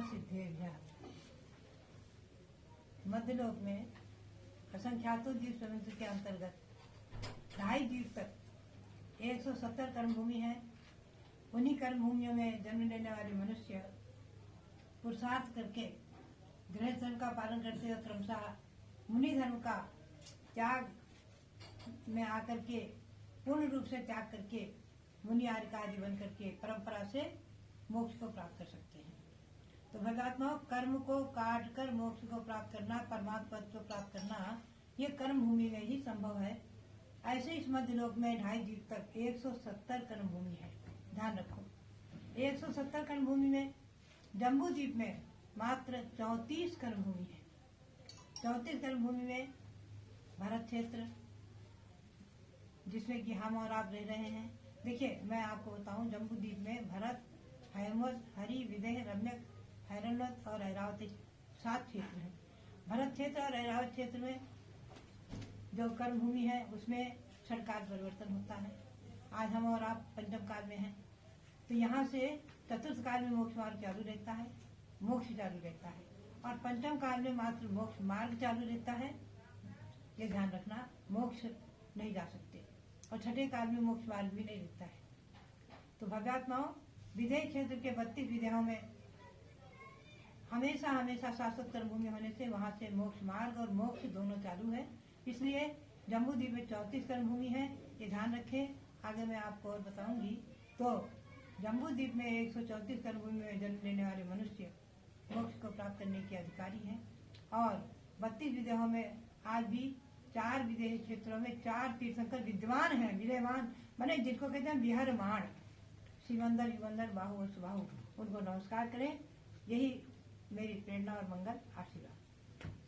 सिद्धेभ्यः। मध्यलोक में असंख्यातों द्वीप समुद्र के अंतर्गत 2.5 द्वीप तक 170 कर्म भूमि है। उन्हीं कर्म भूमियों में जन्म लेने वाले मनुष्य पुरुषार्थ करके गृह धर्म का पालन करते हुए क्रमशः मुनि धर्म का त्याग में आकर के पूर्ण रूप से त्याग करके मुनि आर्य का जीवन करके परंपरा से मोक्ष को प्राप्त कर सकते हैं। तो भगवात्माओं, कर्म को काट कर मोक्ष को प्राप्त करना, परमात्मा पद को प्राप्त करना, ये कर्म भूमि में ही संभव है। ऐसे इस मध्य लोक में 2.5 द्वीप तक 170 कर्म भूमि है। ध्यान रखो, 170 कर्म भूमि में जम्बू द्वीप में मात्र 34 कर्म भूमि है। 34 कर्म भूमि में भरत क्षेत्र, जिसमें कि हम और आप रह रहे हैं। देखिए, मैं आपको बताऊं, जम्बू द्वीप में भरत, हैमवत, हरि, विदेह, रम्यक, हैरण्वत और ऐरावत 7 क्षेत्र हैं। भरत क्षेत्र और ऐरावत क्षेत्र में जो कर्म भूमि है उसमें षटकाल परिवर्तन होता है। आज हम और आप पंचम काल में हैं, तो यहाँ से चतुर्थ काल में मोक्ष मार्ग चालू रहता है, मोक्ष चालू रहता है, और पंचम काल में मात्र मोक्ष मार्ग चालू रहता है। ये ध्यान रखना, मोक्ष नहीं जा सकते, और छठे काल में मोक्ष मार्ग भी नहीं रहता है। तो भव्यात्माओं, विदेह क्षेत्र के 32 विदेहों में हमेशा हमेशा शाश्वत कर्म भूमि होने से वहां से मोक्ष मार्ग और मोक्ष दोनों चालू है। इसलिए जम्बू द्वीप में 34 कर्म भूमि है, ये ध्यान रखें। आगे मैं आपको और बताऊंगी। तो जम्बू द्वीप में 134 कर्म भूमि में जन्म लेने वाले मनुष्य मोक्ष को प्राप्त करने के अधिकारी हैं, और 32 विदेहों में आज भी 4 विदेह क्षेत्रों में 4 तीर्थंकर विद्यमान हैं। विद्यमान माने जिनको कहते हैं विहरमाण, शिवंदर, युगंधर, बाहु और सुबाहु, उनको नमस्कार करें। यही मेरी प्रेरणा और मंगल आशीर्वाद।